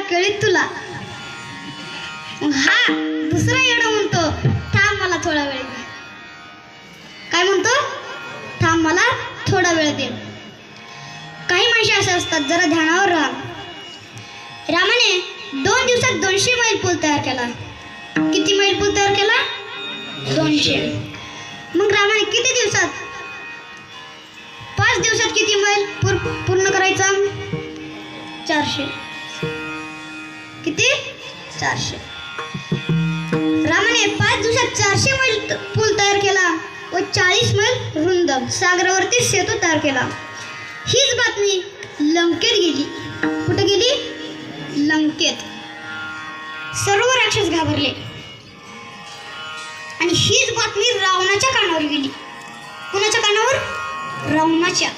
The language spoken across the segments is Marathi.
कळीत तुला. हा दुसरा येडा म्हणतो थांब मला थोडा वेळ दे. काय म्हणतो? थांब मला थोडा वेळ दे. काही माणसे असे असतात, जरा ध्यानावर राहा. रामाने 2 दिवसात 200 मैल पूल तयार केला. किती मैल पूल तयार केला? 200. मग रामाने किती दिवसात? 5 दिवसात किती मैल पूर्ण करायचा? 400. किती? 400. रामाने 5 दिवसात 400 मैल पूल तयार केला व 40 मैल रुंद सागरावरती सेतू तयार केला. हीच बातमी लंकेत गेली. कुठे गेली? लंकेत. सर्व राक्षस घाबरले आणि हीच बातमी रावणाच्या कानावर गेली. कुणाच्या कानावर? रावणाच्या.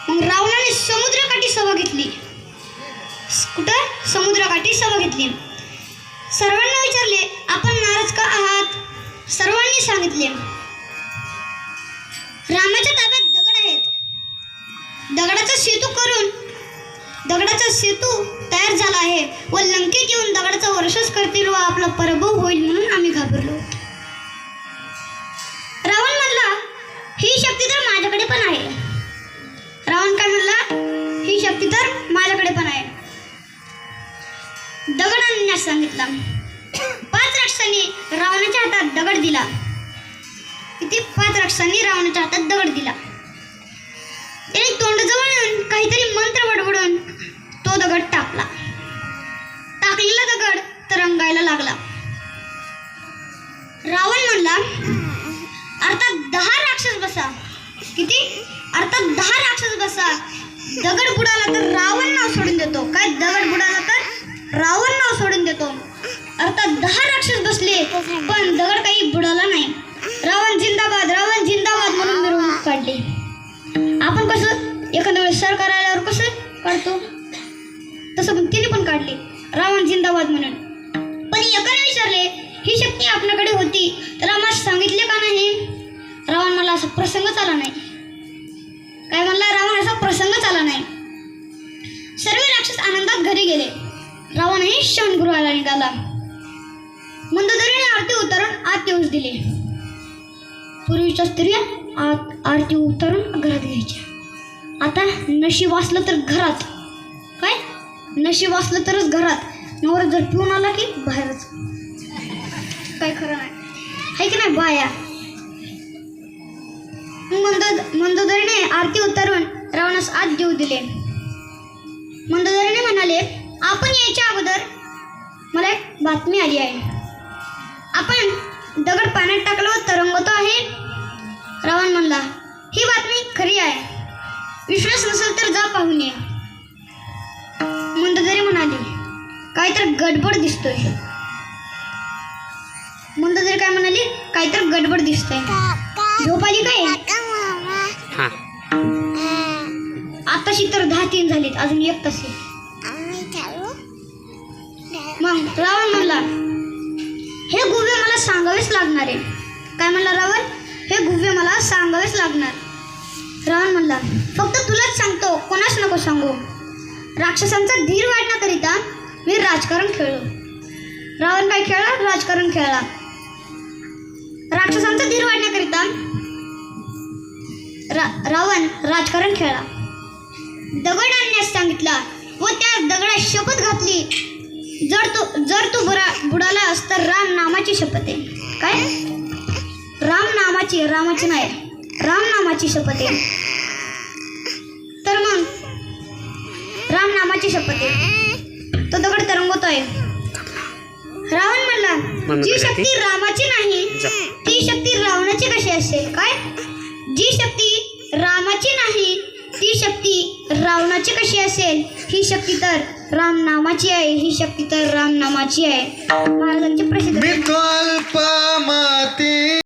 मग रावणाने समुद्रकाठी सभा घेतली. कुठं? समुद्रकाठी सभा घेतली. सर्वांना विचारले, आपण नाराज का आहात? सर्वांनी सांगितले, रामाच्या ताब्यात दगड आहेत. दगडाचा सेतू तयार झाला आहे व लंकेत येऊन दगडाचा वर्षच करतील व आपला पराभव होईल म्हणून आम्ही घाबरलो. रावण म्हणला, ही शक्ती तर माझ्याकडे पण आहे. रावण काय म्हणला? ही शक्ती तर माझ्याकडे पण आहे. दगड आणण्यास सांगितला. 5 राक्षसांनी रावणाच्या हातात दगड दिला. किती? 5 राक्षसांनी रावणाच्या हातात दगड दिला. त्याने तोंडजवळ येऊन काहीतरी मंत्र बडबडून तो दगड टाकला. टाकलेला दगड तरंगायला लागला. रावण म्हणला, अर्थात 10 राक्षस बसा. किती? अर्थात 10 राक्षस बसा. दगड बुडाला तर रावण नाव सोडून देतो. काय? दगड बुडाला तर रावण नाव सोडून देतो. अर्थात 10 राक्षस बसले पण दगड काही बुडाला नाही. रावण जिंदाबाद, रावण जिंदाबाद म्हणून मिरवणूक काढली. आपण कसं एखाद्या वेळेस सरकार आल्यावर कसं काढतो तसं पण तिने पण काढली, रावण जिंदाबाद म्हणून. पण एकाने विचारले, ही शक्ती आपल्याकडे होती तर आम्हाला सांगितले का नाही? रावण मला असा प्रसंगच आला नाही. काय म्हणला? रावण असा प्रसंगच आला नाही. सर्व राक्षस आनंदात घरी गेले. रावणही शयनगृहाला निघाला. मंदोदरीने आरती उतरून आत येऊस दिले. पूर्वीच्या स्त्रिया आरती उतरून घरात घ्यायच्या. आता नशीब वाचलं तर घरात. काय? नशीब वाचलं तरच घरात. नवरा जर पिऊन आला की बाहेरच. काय खरं नाही, आहे की नाही बाया? मंदोदरीने आरती उतरून रावणास आत येऊ दिले. मंदोदरीने म्हणाले, आपण यायच्या अगोदर मला एक बातमी आली आहे. आपण दगड पाण्यात टाकलं व तरंगतो आहे. रावण म्हणला, ही बातमी खरी आहे. विश्वास नसेल तर जा पाहून ये. मंदोदरी म्हणाली, काय तर गडबड दिसतोय. मंदोदरी काय म्हणाली? काय तर गडबड दिसतोय. झोप आली काय? आताशी तर 10:03 झालीत, अजून 1 तास आहे. मग रावण म्हणला, हे गुव्हे मला सांगावेच लागणार आहे. काय म्हणला रावण? हे गुव्हे मला सांगावेच लागणार. रावण म्हणला, फक्त तुलाच सांगतो, कोणाच नको सांगू. राक्षसांचा धीर वाढण्याकरिता मी राजकारण खेळलो. रावण काय खेळला? राजकारण खेळला. राक्षसांचा धीर वाढण्याकरिता रावण राजकारण खेळला. दगड आणण्यास सांगितला व त्या दगडात शपथ घातली, जर तू बुडालास तर राम नामाची शपथ आहे. काय? राम नामाची, रामाची नाही, राम नामाची शपथ आहे. तर मग राम नामाची शपथ आहे. तो दगड तरंगतोय. रावण म्हणला, जी शक्ती रामाची नाही ती शक्ती रावणाची कशी असेल? काय? जी शक्ती रामाची नाही ती शक्ती रावणाची कशी असेल? ही शक्ती तर राम नामाची आहे. ही शक्ती तर राम नामाची आहे. महाराजांचे प्रसिद्ध